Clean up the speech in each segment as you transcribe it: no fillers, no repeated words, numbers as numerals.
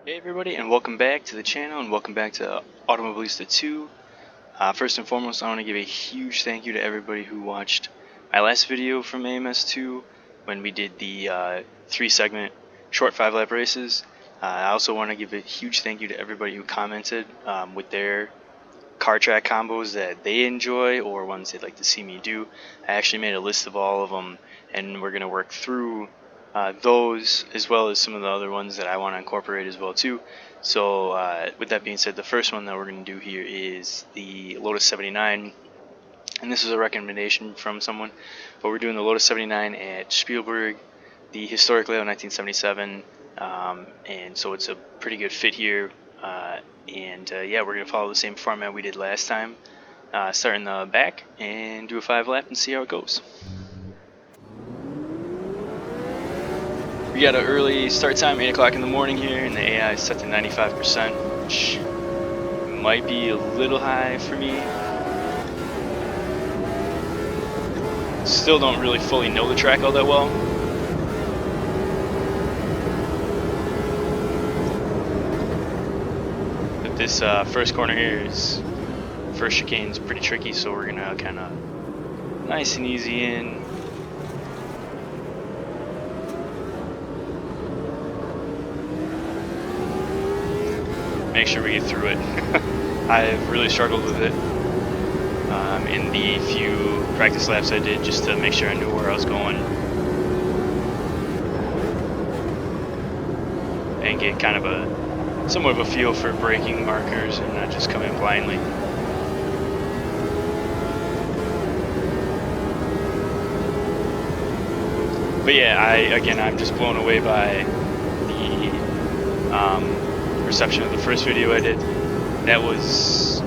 Hey everybody, and welcome back to the channel, and welcome back to Automobilista 2. First and foremost, I want to give a huge thank you to everybody who watched my last video from AMS2 when we did the 3-segment short 5-lap races. I also want to give a huge thank you to everybody who commented with their car track combos that they enjoy or ones they'd like to see me do. I actually made a list of all of them, and we're going to work through those as well as some of the other ones that I want to incorporate as well too. So with that being said, the first one that we're going to do here is the Lotus 79, and this is a recommendation from someone, but we're doing the Lotus 79 at Spielberg, the historic layout 1977, and so it's a pretty good fit here. Yeah, we're going to follow the same format we did last time. Start in the back and do a 5-lap and see how it goes. We got an early start time, 8 o'clock in the morning here, and the AI is set to 95%, which might be a little high for me. Still don't really fully know the track all that well. But this first corner here is, first chicane is pretty tricky, so we're gonna kind of nice and easy in. Make sure we get through it. I've really struggled with it in the few practice laps I did, just to make sure I knew where I was going and get kind of a somewhat of a feel for braking markers and not just come in blindly. But yeah, I'm just blown away by the reception of the first video I did. That was,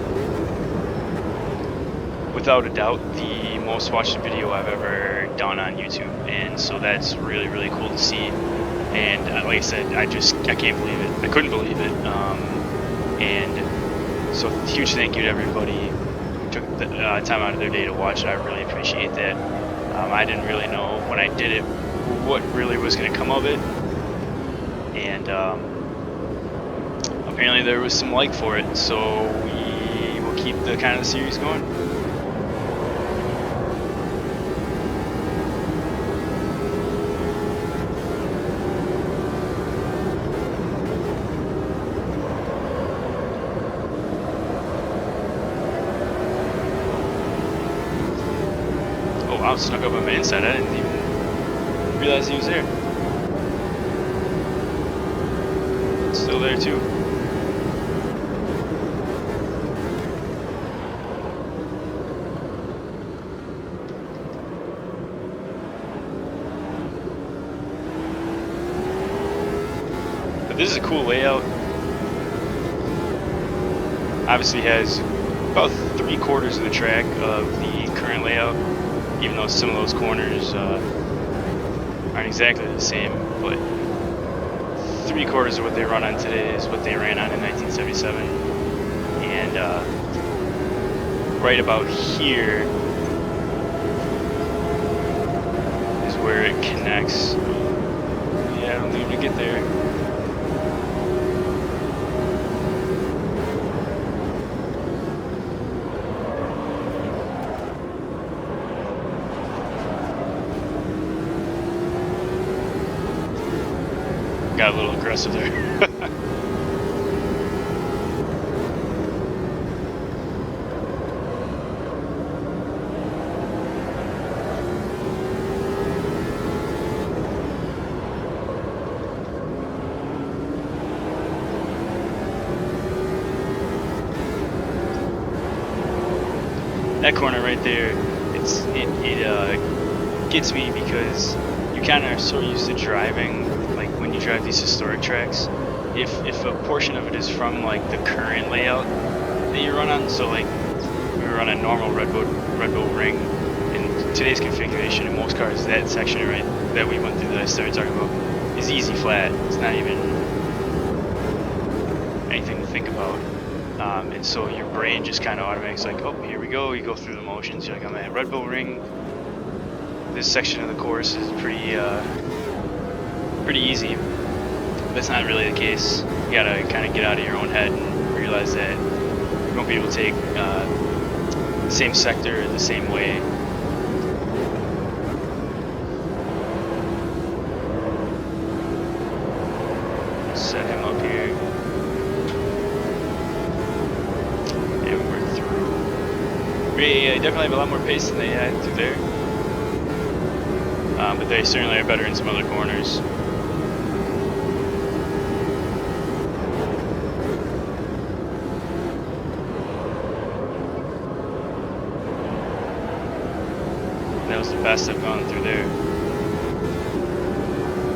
without a doubt, the most watched video I've ever done on YouTube, and so that's really, really cool to see. And like I said, I can't believe it. I couldn't believe it. And so huge thank you to everybody who took the time out of their day to watch it. I really appreciate that. I didn't really know when I did it what really was going to come of it, and apparently there was some like for it, so we will keep the kind of the series going. Oh wow, snuck up on my inside. I didn't even realize he was there. Still there too. But this is a cool layout. Obviously has about 3/4 of the track of the current layout, even though some of those corners aren't exactly the same, but 3/4 of what they run on today is what they ran on in 1977. And right about here is where it connects. Yeah, I don't need to get there. Got a little aggressive there. That corner right there, it gets me because you kind of are so used to driving, like when you drive these historic tracks, if a portion of it is from like the current layout that you run on, so like we run a normal Red Bull ring in today's configuration in most cars, that section right that we went through that I started talking about is easy flat. It's not even anything to think about. And so your brain just kind of automatically like, oh, here we go. You go through the motions. You're like, I'm at Red Bull Ring. This section of the course is pretty easy. That's not really the case. You gotta kind of get out of your own head and realize that you won't be able to take the same sector the same way. Set him up here. And we're through. We definitely have a lot more pace than they had through there. But they certainly are better in some other corners. That was the best I've gone through there.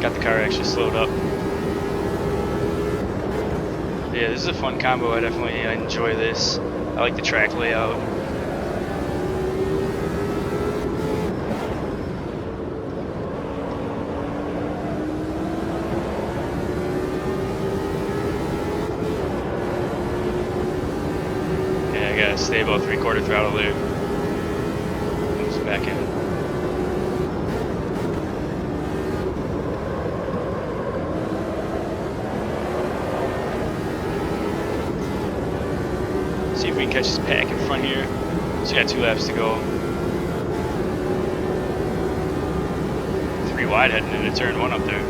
Got the car actually slowed up. Yeah, this is a fun combo. I definitely enjoy this. I like the track layout. Yeah, I gotta stay about 3/4 throttle there. Comes back in. See if we can catch this pack in front here. So we got 2 laps to go. 3 wide heading into turn 1 up there.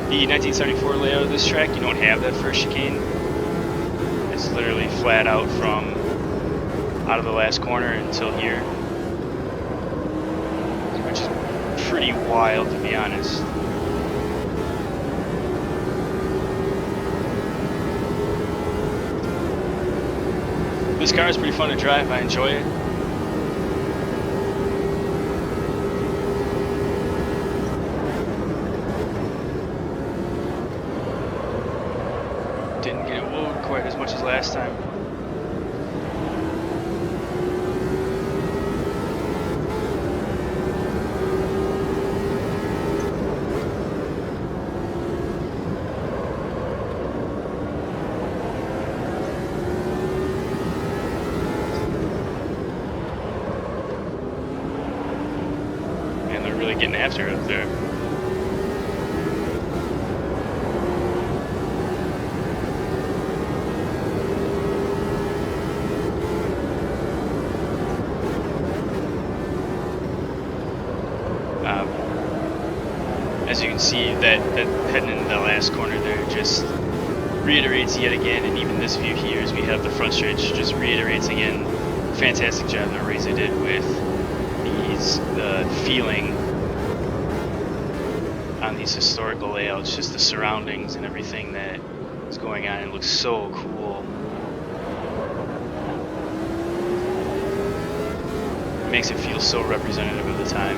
The 1974 layout of this track, you don't have that first chicane. It's literally flat out from out of the last corner until here, which is pretty wild, to be honest. This car is pretty fun to drive. I enjoy it. Didn't get it whoa quite as much as last time. Man, they're really getting after it up there. As you can see, that heading into the last corner there just reiterates yet again, and even this view here as we have the front stretch just reiterates again. Fantastic job that Reza did with the feeling on these historical layouts, just the surroundings and everything that is going on. It looks so cool. It makes it feel so representative of the time.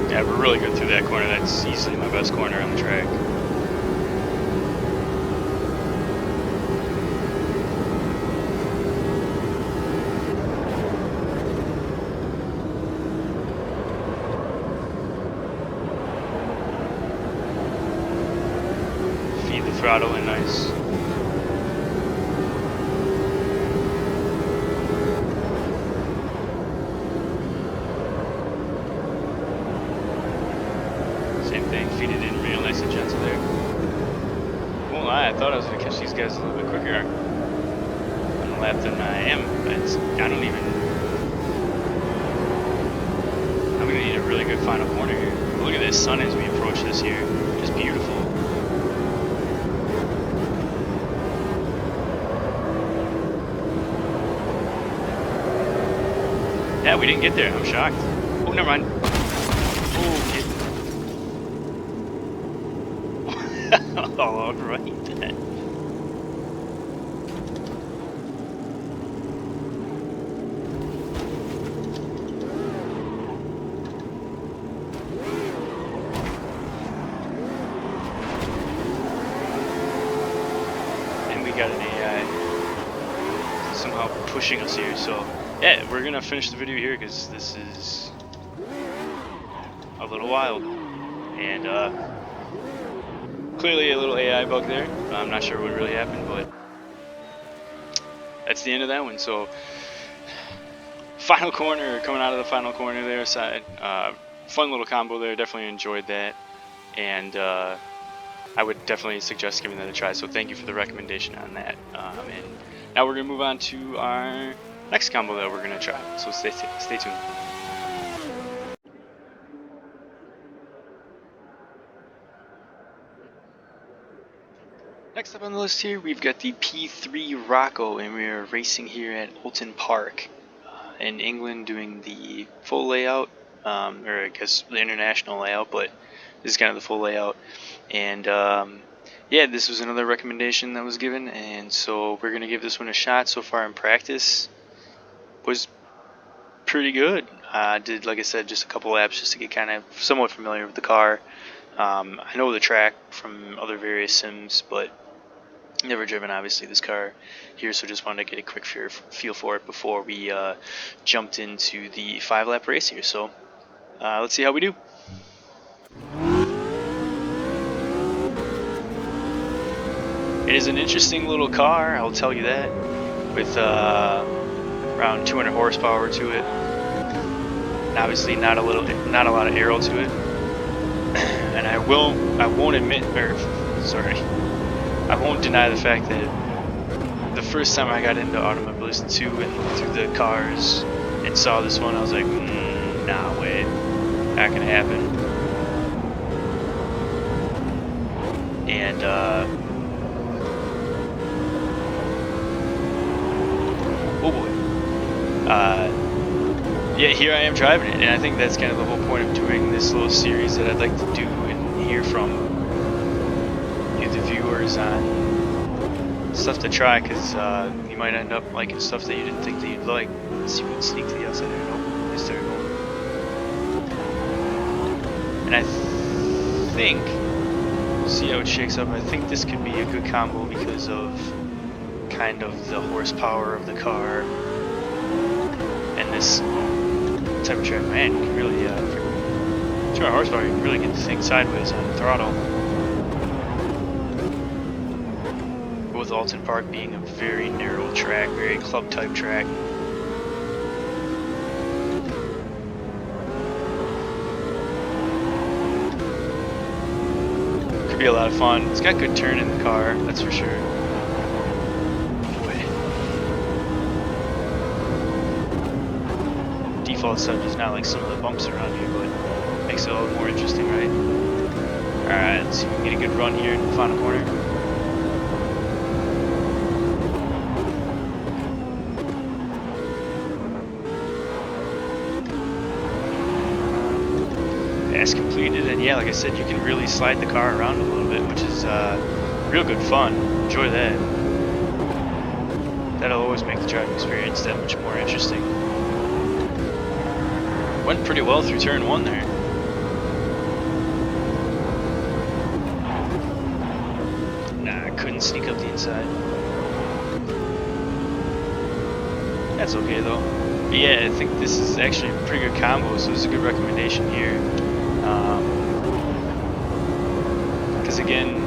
Yeah, we're really good through that corner. That's easily my best corner on the track. Feed the throttle in nice. Feed it in real nice and gentle there. Won't lie, I thought I was going to catch these guys a little bit quicker on the lap than I am. I don't even... I'm going to need a really good final corner here. Look at this sun as we approach this here. Just beautiful. Yeah, we didn't get there. I'm shocked. Oh, never mind. All right then. somehow pushing us here. So yeah, we're gonna finish the video here because this is a little wild, and clearly a little AI bug there. I'm not sure what really happened, but that's the end of that one. So final corner, coming out of the final corner there, side, fun little combo there. Definitely enjoyed that, and I would definitely suggest giving that a try. So thank you for the recommendation on that. And now we're gonna move on to our next combo that we're gonna try. So stay tuned. Next up on the list here, we've got the P3 Rocco, and we are racing here at Oulton Park in England, doing the full layout, or I guess the international layout, but this is kind of the full layout. And yeah, this was another recommendation that was given, and so we're gonna give this one a shot. So far in practice, was pretty good. Did, like I said, just a couple laps just to get kind of somewhat familiar with the car. I know the track from other various sims, but never driven obviously this car here, so just wanted to get a quick feel for it before we jumped into the 5-lap race here. So let's see how we do. It is an interesting little car, I'll tell you that, with around 200 horsepower to it, and obviously not a lot of aero to it. And I won't deny the fact that the first time I got into Automobilista 2 and looked through the cars and saw this one, I was like, nah, wait, not gonna happen. And oh boy, yeah, here I am driving it, and I think that's kind of the whole point of doing this little series that I'd like to do and hear from you, the viewers, on stuff to try, because you might end up liking stuff that you didn't think that you'd like. Let's see if we can sneak to the outside there. Nope, I started going. And I think, see how it shakes up, I think this could be a good combo because of kind of the horsepower of the car and this type of track. Man, you can really, 200 horsepower, you can really get the thing sideways on the throttle. With Oulton Park being a very narrow track, very club type track. Could be a lot of fun. It's got good turn in the car, that's for sure. Boy. Default stuff is not like some of the bumps around here, but makes it a little more interesting, right? Alright, let's see if we can get a good run here in the final corner. Completed, and yeah, like I said, you can really slide the car around a little bit, which is real good fun. Enjoy that. That'll always make the driving experience that much more interesting. Went pretty well through turn 1 there. Nah, I couldn't sneak up the inside. That's okay though. But yeah, I think this is actually a pretty good combo, so it's a good recommendation here. Because again,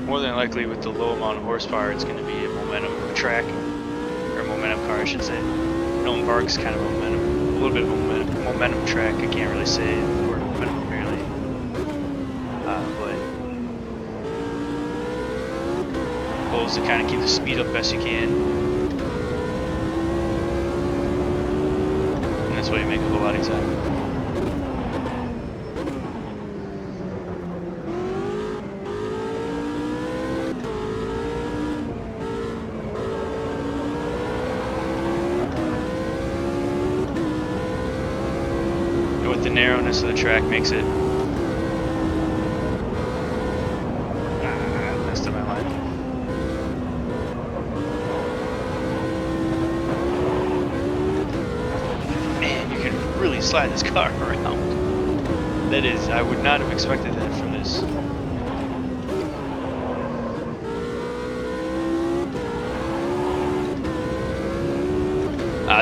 more than likely with the low amount of horsepower, it's going to be a momentum track, or a momentum car, I should say. Oulton Park's kind of a little bit of a momentum track. I can't really say the word momentum really, but goal is to kind of keep the speed up best you can. That's why you make a whole lot of time. And with the narrowness of the track makes it messed up my line. Really slide this car around. That is, I would not have expected that from this.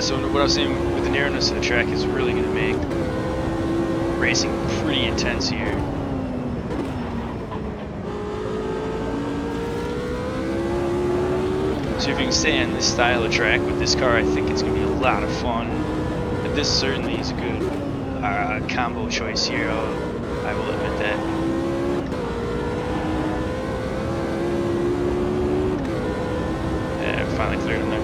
So what I was saying with the narrowness of the track is really going to make racing pretty intense here. So if you can stay on this style of track with this car, I think it's going to be a lot of fun. But this certainly is a good combo choice here, I will admit that. Yeah, finally cleared him there.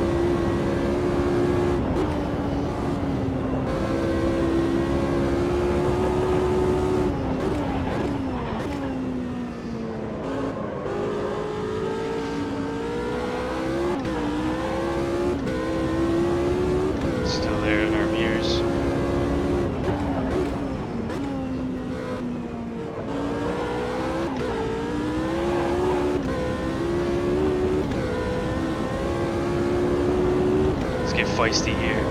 Still there in our mirrors. Let's get feisty here.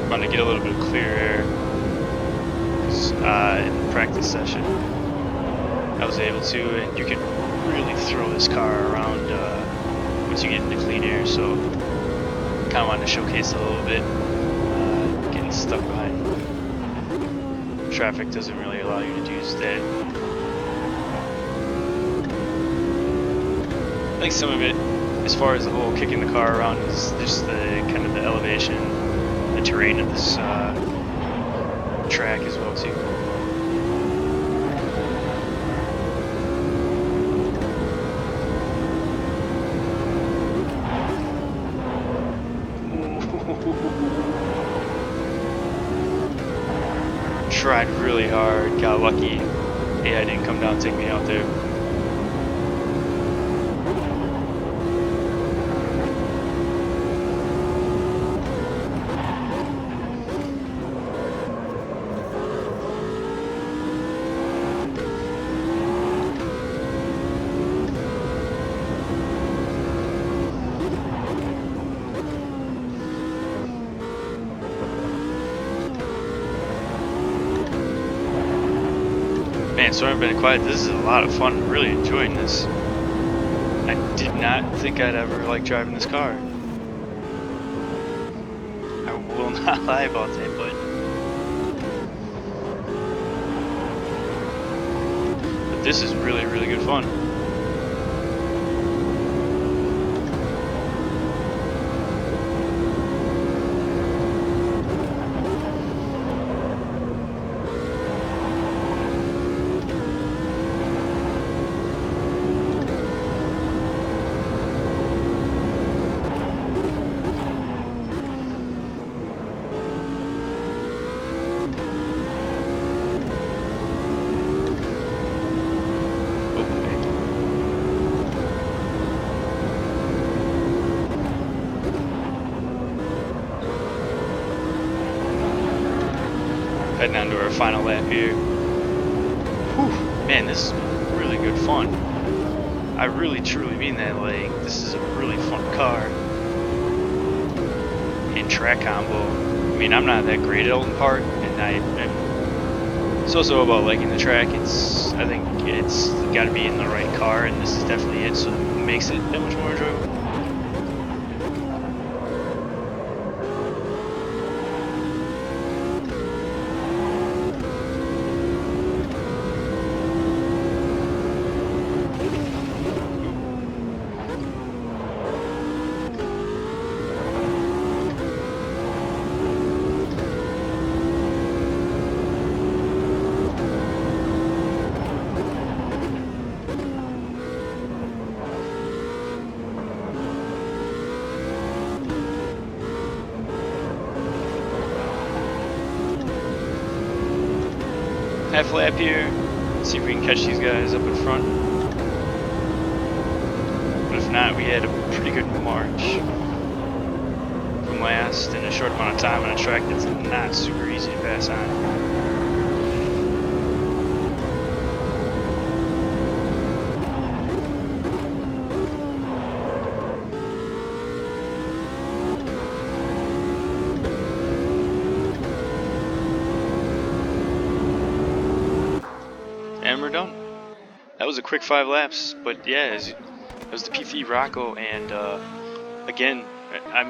I'm going to get a little bit of clear air because in the practice session I was able to, and you can really throw this car around once you get into clean air, so kind of wanted to showcase it a little bit. Getting stuck behind traffic doesn't really allow you to do that. I think some of it, as far as the whole kicking the car around, is just the kind of the elevation, the terrain of this track as well too. Tried really hard, got lucky. AI didn't come down and take me out there. Man, sorry I've been quiet. This is a lot of fun. I'm really enjoying this. I did not think I'd ever like driving this car. I will not lie about that, but this is really, really good fun. Heading on to our final lap here. Whew, man, this is really good fun. I really truly mean that. Like, this is a really fun car. And track combo. I mean, I'm not that great at Elton Park, and it's also about liking the track. I think it's got to be in the right car, and this is definitely it. So it makes it that much more enjoyable. Half lap here, see if we can catch these guys up in front. But if not, we had a pretty good march from last in a short amount of time on a track that's not super easy to pass on. was a quick 5 laps, but yeah, it was the P3 Rocco, and again,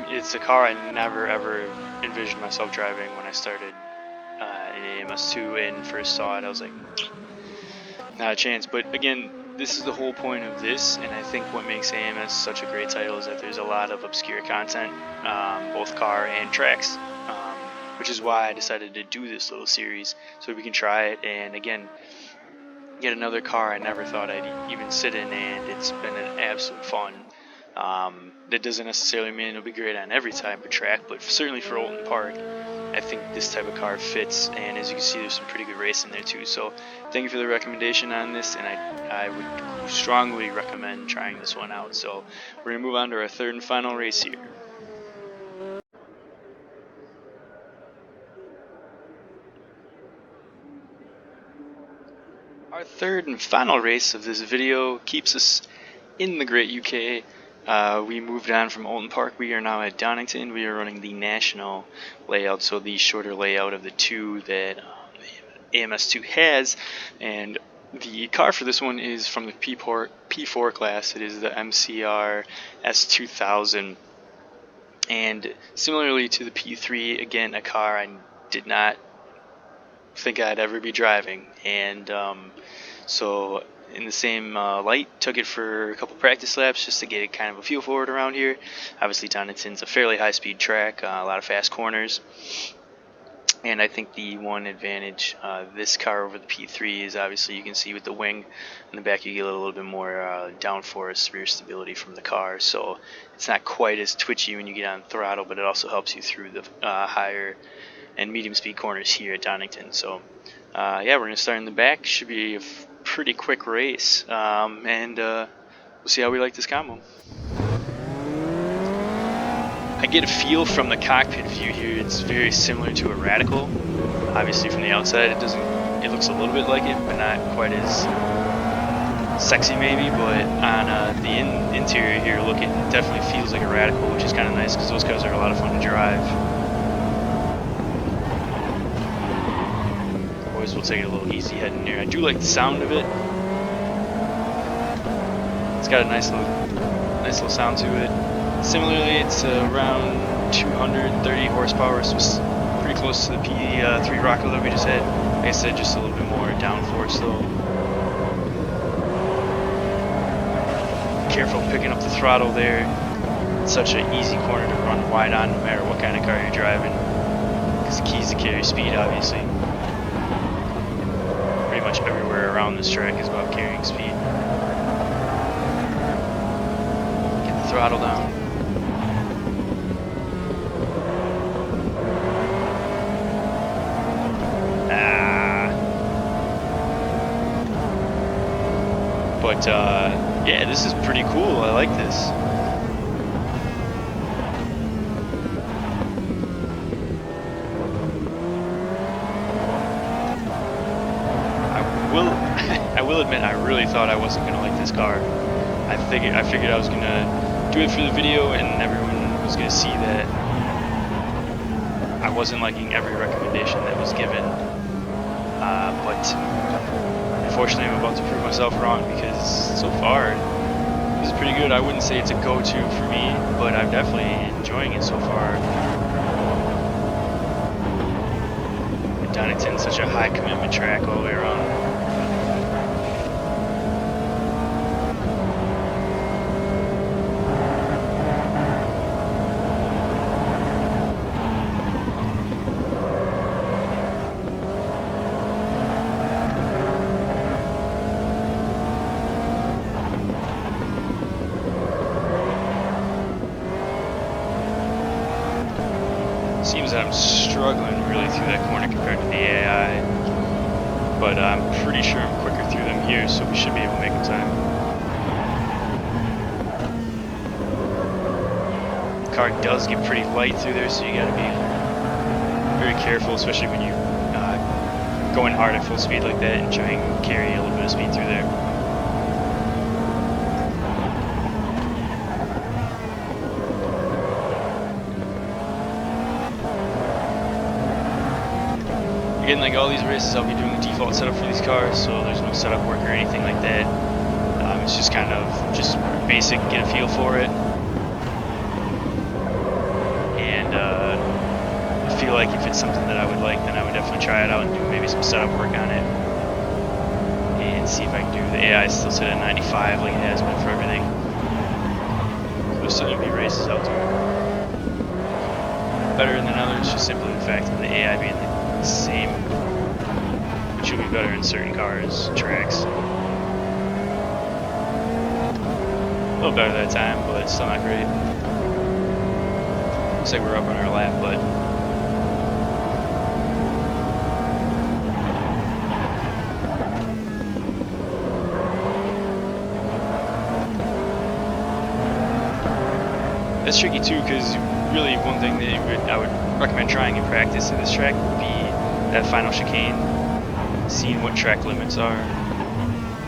it's a car I never ever envisioned myself driving when I started in AMS2 and first saw it. I was like, not a chance. But again, this is the whole point of this, and I think what makes AMS such a great title is that there's a lot of obscure content, both car and tracks, which is why I decided to do this little series so we can try it. And again, yet another car I never thought I'd even sit in, and it's been an absolute fun. That doesn't necessarily mean it'll be great on every type of track, but certainly for Oulton Park, I think this type of car fits, and as you can see, there's some pretty good racing there too. So thank you for the recommendation on this, and I would strongly recommend trying this one out. So we're going to move on to our third and final race here. Our third and final race of this video keeps us in the great UK. We moved on from Oulton Park. We are now at Donington. We are running the national layout, so the shorter layout of the two that AMS2 has. And the car for this one is from the P4 class. It is the MCR S2000. And similarly to the P3, again, a car I did not think I'd ever be driving. And so in the same light, took it for a couple practice laps just to get kind of a feel for it around here. Obviously, Donington's a fairly high-speed track, a lot of fast corners. And I think the one advantage this car over the P3 is obviously you can see with the wing in the back you get a little bit more downforce rear stability from the car. So it's not quite as twitchy when you get on throttle, but it also helps you through the higher and medium speed corners here at Donington. So yeah, we're going to start in the back. Should be a pretty quick race, and we'll see how we like this combo. I get a feel from the cockpit view here, it's very similar to a Radical. Obviously from the outside it looks a little bit like it, but not quite as sexy maybe, but on the interior here, look, it definitely feels like a Radical, which is kind of nice because those cars are a lot of fun to drive. Always will take it a little easy heading here. I do like the sound of it. It's got a nice little sound to it. Similarly, it's around 230 horsepower, so it's pretty close to the P3 Rocco that we just had. Like I said, just a little bit more downforce though. Careful picking up the throttle there. It's such an easy corner to run wide on no matter what kind of car you're driving, because the key is to carry speed, obviously. Pretty much everywhere around this track is about carrying speed. Get the throttle down. But yeah, this is pretty cool. I like this. I will admit I really thought I wasn't gonna like this car. I figured I was gonna do it for the video and everyone was gonna see that I wasn't liking every recommendation that was given. But unfortunately, I'm about to prove myself wrong because so far this is pretty good. I wouldn't say it's a go-to for me, but I'm definitely enjoying it so far. Donington's such a high commitment track all the way around. Seems that I'm struggling really through that corner compared to the AI, but I'm pretty sure I'm quicker through them here, so we should be able to make a time. The car does get pretty light through there, so you gotta be very careful, especially when you going hard at full speed like that and try and carry a little bit of speed through there. Again, like all these races, I'll be doing the default setup for these cars, so there's no setup work or anything like that. it's just kind of just basic, get a feel for it, and I feel like if it's something that I would like, then I would definitely try it out and do maybe some setup work on it, and see if I can do the AI still sit at 95 like it has been for everything. There's still gonna be races out there better than others, just simply the fact of the AI being the same, which will be better in certain cars, tracks. A little better that time, but it's still not great. Looks like we're up on our lap, but that's tricky too, because really one thing that I would recommend trying in practice at this track would be that final chicane, seeing what track limits are,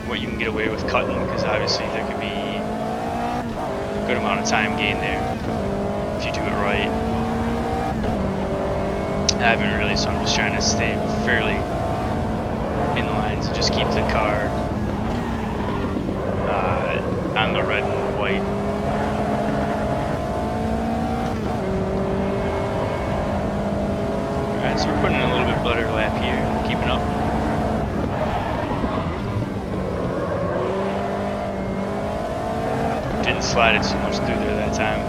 what you can get away with cutting, because obviously there could be a good amount of time gain there if you do it right. I haven't really, so I'm just trying to stay fairly in the lines and just keep the car on the red and white. Alright, so we're putting in a little bit better lap here, keeping up. Didn't slide it so much through there that time.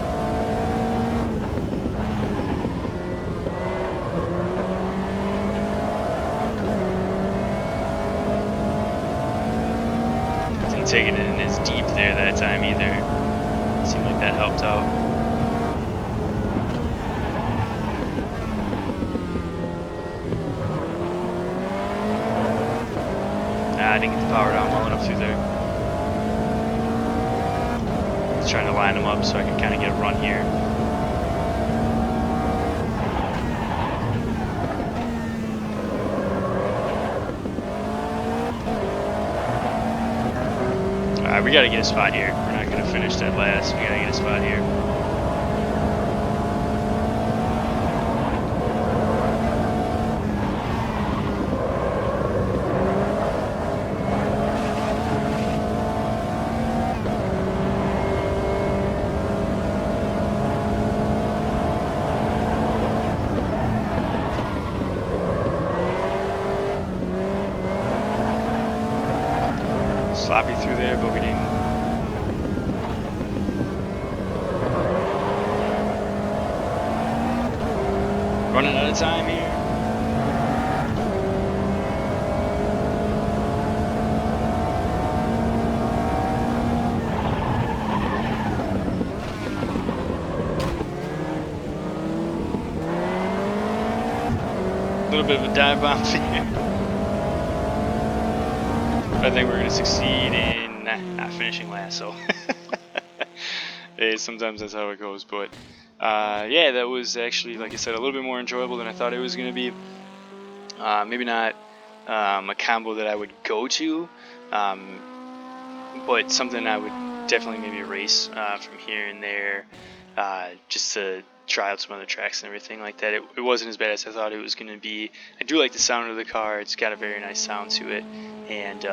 Didn't take it in as deep there that time either. Seemed like that helped out. I didn't get the power down well enough through there. Just trying to line them up so I can kind of get a run here. Alright, we gotta get a spot here. We're not gonna finish that last. We gotta get a spot here. Sloppy through there, but we didn't. Running out of time here. A little bit of a dive bomb here. I think we're going to succeed in not finishing last, so hey, sometimes that's how it goes. But yeah, that was actually, like I said, a little bit more enjoyable than I thought it was going to be. Maybe not a combo that I would go to, but something I would definitely maybe race from here and there, just to try out some other tracks and everything like that. It wasn't as bad as I thought it was going to be. I do like the sound of the car. It's got a very nice sound to it, and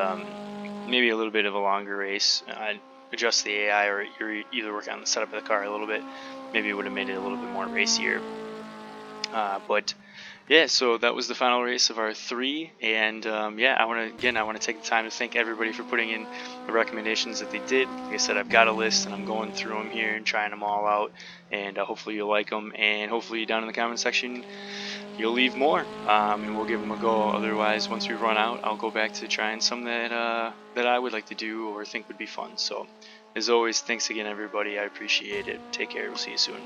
maybe a little bit of a longer race. Adjust the AI or either work on the setup of the car a little bit. Maybe it would have made it a little bit more racier. But yeah, so that was the final race of our 3, and yeah, I want to take the time to thank everybody for putting in the recommendations that they did. Like I said, I've got a list and I'm going through them here and trying them all out, and hopefully you'll like them, and hopefully down in the comment section you'll leave more, and we'll give them a go. Otherwise, once we run out, I'll go back to trying some that I would like to do or think would be fun. So as always, thanks again everybody, I appreciate it. Take care, we'll see you soon.